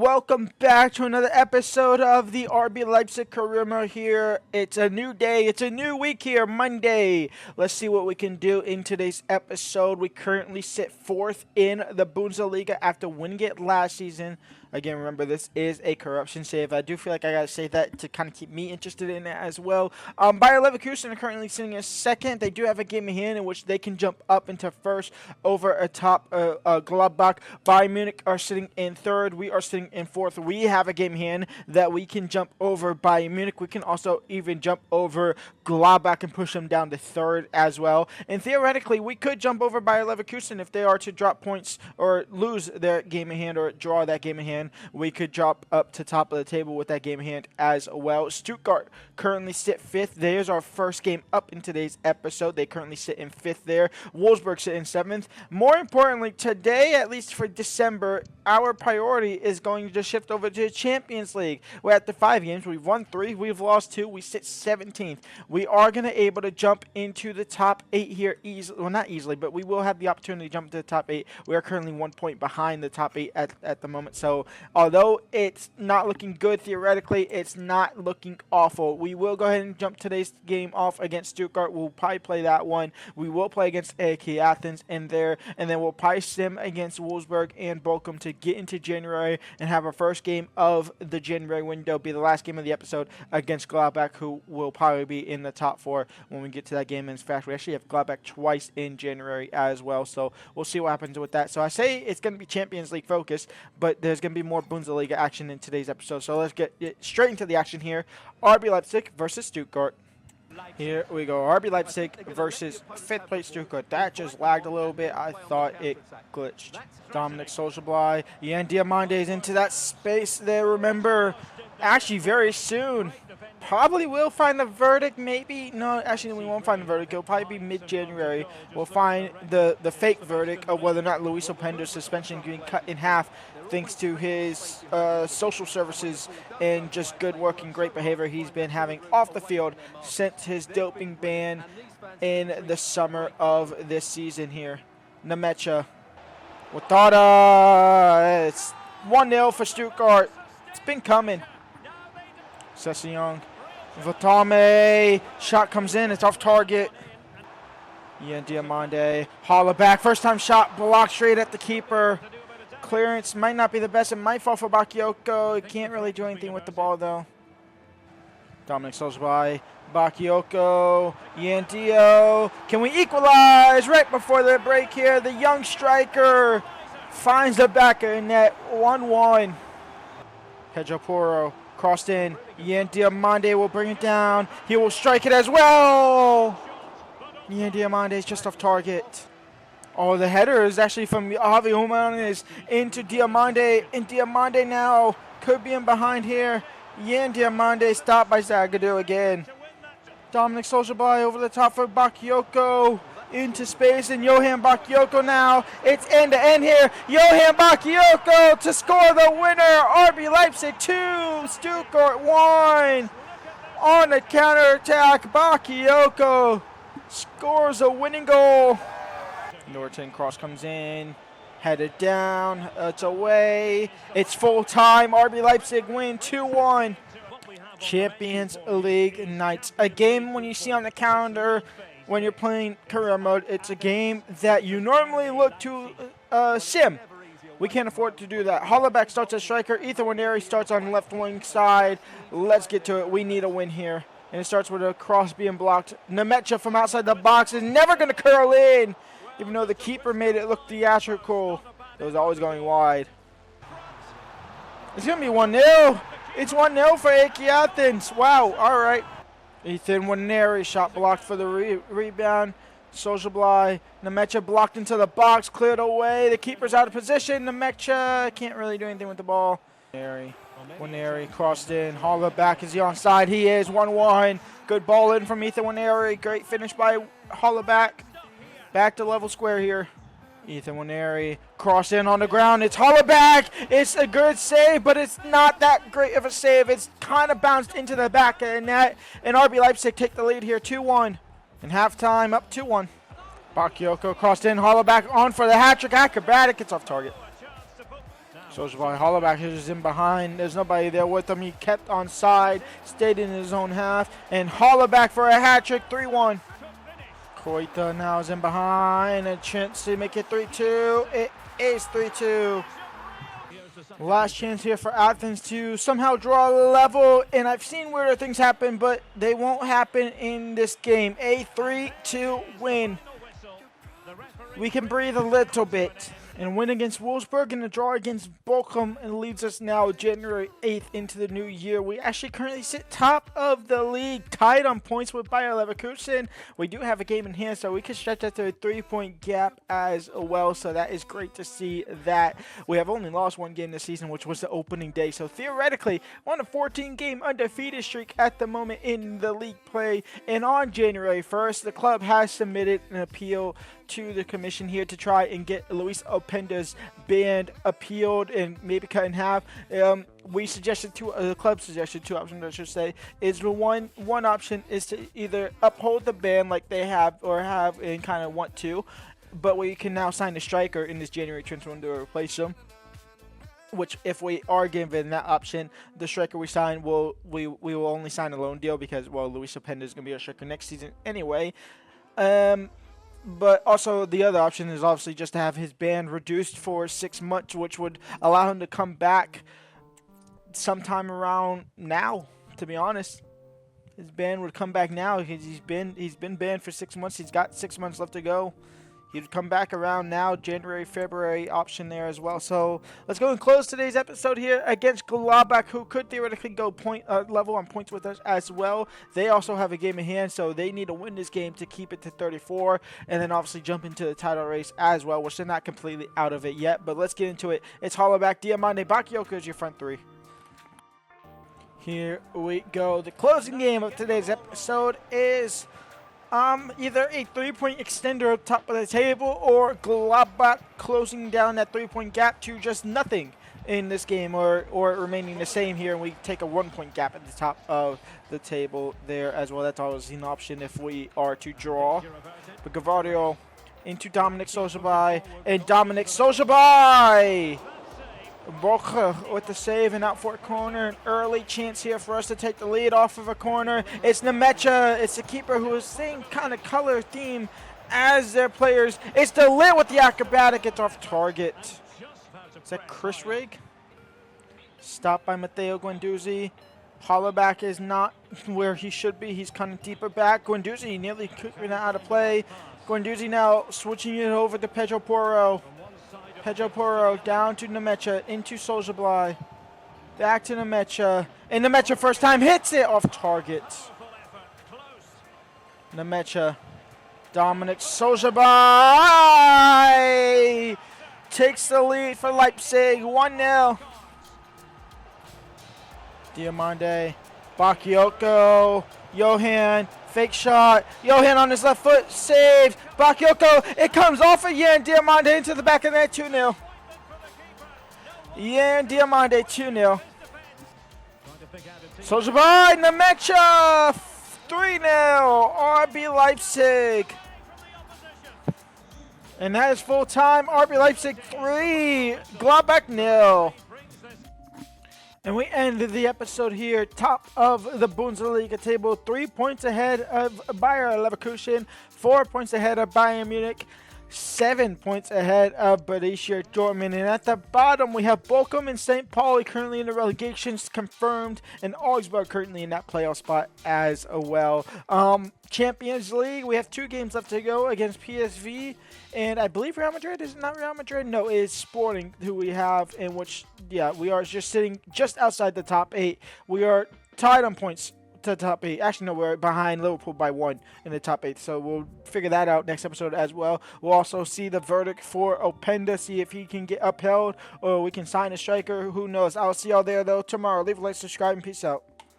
welcome back to another episode of the RB Leipzig Career Mode here. It's a new day, it's a new week here, Monday. Let's see what we can do in today's episode. We currently sit 4th in the Bundesliga after winning it last season. Again, remember, this is a corruption save. I do feel like I got to say that to kind of keep me interested in it as well. Bayer Leverkusen are currently sitting in 2nd. They do have a game in hand in which they can jump up into 1st over atop Gladbach. Bayern Munich are sitting in 3rd. We are sitting in 4th. We have a game in hand that we can jump over Bayern Munich. We can also even jump over Gladbach and push them down to 3rd as well. And theoretically, we could jump over Bayer Leverkusen if they are to drop points or lose their game in hand or draw that game in hand. We could drop up to top of the table with that game in hand as well. Stuttgart currently sit 5th. There's our first game up in today's episode. They currently sit in 5th there. Wolfsburg sit in 7th. More importantly, today, at least for December, our priority is going to shift over to the Champions League. We're at the 5 games. We've won 3. We've lost 2. We sit 17th. We are going to be able to jump into the top 8 here easily. Well, not easily, but we will have the opportunity to jump to the top 8. We are currently 1 point behind the top 8 at the moment. So although it's not looking good theoretically, it's not looking awful. We will go ahead and jump today's game off against Stuttgart. We'll probably play that one. We will play against AK Athens in there, and then we'll probably sim against Wolfsburg and Bochum to get into January and have our first game of the January window be the last game of the episode against Gladbach, who will probably be in the top 4 when we get to that game. In fact, we actually have Gladbach twice in January as well, so we'll see what happens with that. So I say it's going to be Champions League focused, but there's going to be more Bundesliga action in today's episode. So let's get straight into the action here. RB Leipzig versus Stuttgart. Here we go. RB Leipzig versus 5th place Stuttgart. That just lagged a little bit. I thought it glitched. Dominic Soulsably. Yan Diamande is into that space there. Remember, actually very soon, probably will find the verdict. Maybe. No, actually we won't find the verdict. It'll probably be mid-January. We'll find the fake verdict of whether or not Luis Opendo's suspension getting cut in half thanks to his social services and just good work and great behavior he's been having off the field since his doping ban in the summer of this season here. Nemecha. Watada. It's 1-0 for Stuttgart. It's been coming. Sessegnon. Vatame. Shot comes in. It's off target. Ian Diamande. Holla back. First time shot blocked straight at the keeper. Clearance might not be the best. It might fall for Bakayoko. He can't really do anything with the ball, though. Dominic Soulsably. Bakayoko. Yandio. Can we equalize right before the break here? The young striker finds the back of the net. 1-1. Pedro Porro. Crossed in. Yan Diamande will bring it down. He will strike it as well. Yan Diamande is just off target. Oh, the header is actually from Javi Jimenez into Diamande. And Diamande now could be in behind here. Yan Diamande stopped by Zagadou again. Dominic Soulsably over the top for Bakayoko. Into space, and Johan Bakayoko now. It's end-to-end here. Johan Bakayoko to score the winner. RB Leipzig 2, Stuttgart 1. On the counterattack, Bakayoko scores a winning goal. Norton cross comes in. Headed down. It's away. It's full time. RB Leipzig win 2-1. Champions League nights. A game when you see on the calendar when you're playing career mode, it's a game that you normally look to sim. We can't afford to do that. Hollaback starts as striker. Ethan Waneri starts on the left wing side. Let's get to it. We need a win here. And it starts with a cross being blocked. Nemecha from outside the box is never going to curl in, even though the keeper made it look theatrical. It was always going wide. It's going to be 1-0. It's 1-0 for AK Athens. Wow. All right. Ethan Waneri shot blocked for the rebound. Soulsably. Nemecha blocked into the box. Cleared away. The keeper's out of position. Nemecha can't really do anything with the ball. Waneri crossed in. Holla back. Is he onside? He is. 1-1. Good ball in from Ethan Waneri. Great finish by Holla back. Back to level square here. Ethan Waneri crossed in on the ground. It's Hollaback. It's a good save, but it's not that great of a save. It's kind of bounced into the back of the net. And RB Leipzig take the lead here, 2-1. In halftime, up 2-1. Bakayoko crossed in. Hollaback on for the hat trick. Acrobatic. It's off target. Solskjaer, Hollaback is in behind. There's nobody there with him. He kept on side, stayed in his own half, and Hollaback for a hat trick, 3-1. Koita now is in behind. A chance to make it 3-2. It is 3-2. Last chance here for Athens to somehow draw a level, and I've seen weirder things happen, but they won't happen in this game. A 3-2 win. We can breathe a little bit and win against Wolfsburg and a draw against Bochum, and leads us now January 8th into the new year. We actually currently sit top of the league, tied on points with Bayer Leverkusen. We do have a game in hand, so we can stretch that to a 3-point gap as well, so that is great to see that. We have only lost one game this season, which was the opening day, so theoretically on a 14-game undefeated streak at the moment in the league play. And on January 1st, the club has submitted an appeal to the commission here to try and get Luis Openda's ban appealed and maybe cut in half. We suggested the club suggested two options, I should say. Is the one option is to either uphold the ban like they have and kind of want to, but we can now sign a striker in this January transfer window to replace him. Which, if we are given that option, the striker we sign we will only sign a loan deal because, well, Luis Openda is going to be our striker next season anyway. But also the other option is obviously just to have his ban reduced for 6 months, which would allow him to come back sometime around now, to be honest. His ban would come back now. He's been banned for 6 months. He's got 6 months left to go. He'd come back around now, January, February option there as well. So let's go and close today's episode here against Gladbach, who could theoretically go level on points with us as well. They also have a game in hand, so they need to win this game to keep it to 34, and then obviously jump into the title race as well, which they're not completely out of it yet. But let's get into it. It's Hollaback, Diamande, Bakayoko is your front three. Here we go. The closing game of today's episode is either a 3-point extender up top of the table or Gladbach closing down that 3-point gap to just nothing in this game, or remaining the same here, and we take a 1-point gap at the top of the table there as well. That's always an option if we are to draw. But Gavario into Dominic Sojabai, and Dominic Sojabai! Bocha with the save and out for a corner. An early chance here for us to take the lead off of a corner. It's Nemecha. It's the keeper who is same kind of color theme as their players. It's the lit with the acrobatic. It's off target. Is that Chris Rigg? Stopped by Matteo Guendouzi. Hollaback is not where he should be. He's kind of deeper back. Guendouzi nearly kicking that out of play. Guendouzi now switching it over to Pedro Porro. Pedro Porro down to Nemecha, into Sojabai, back to Nemecha, and Nemecha first time hits it off target. Nemecha, Dominic Sojabai takes the lead for Leipzig, 1-0. Diamande, Bakayoko, Johan, fake shot. Johan on his left foot. Save. Bakayoko. It comes off again. Diamande into the back of the net. 2-0. Yeah, Diamande 2-0. Sojabai. Nemecha. 3-0. RB Leipzig. And that is full time. RB Leipzig 3. Gladbach 0. And we end the episode here, top of the Bundesliga table, 3 points ahead of Bayer Leverkusen, 4 points ahead of Bayern Munich, 7 points ahead of Borussia Dortmund. And at the bottom, we have Bochum and St. Pauli currently in the relegations confirmed, and Augsburg currently in that playoff spot as well. Champions League, we have 2 games left to go against PSV, and I believe Real Madrid. Is it not Real Madrid? No, it is Sporting who we have, in which, yeah, we are just sitting just outside the top 8. We are tied on points to the top 8. Actually, no, we're behind Liverpool by 1 in the top 8, so we'll figure that out next episode as well. We'll also see the verdict for Openda, see if he can get upheld, or we can sign a striker. Who knows? I'll see y'all there, though, tomorrow. Leave a like, subscribe, and peace out.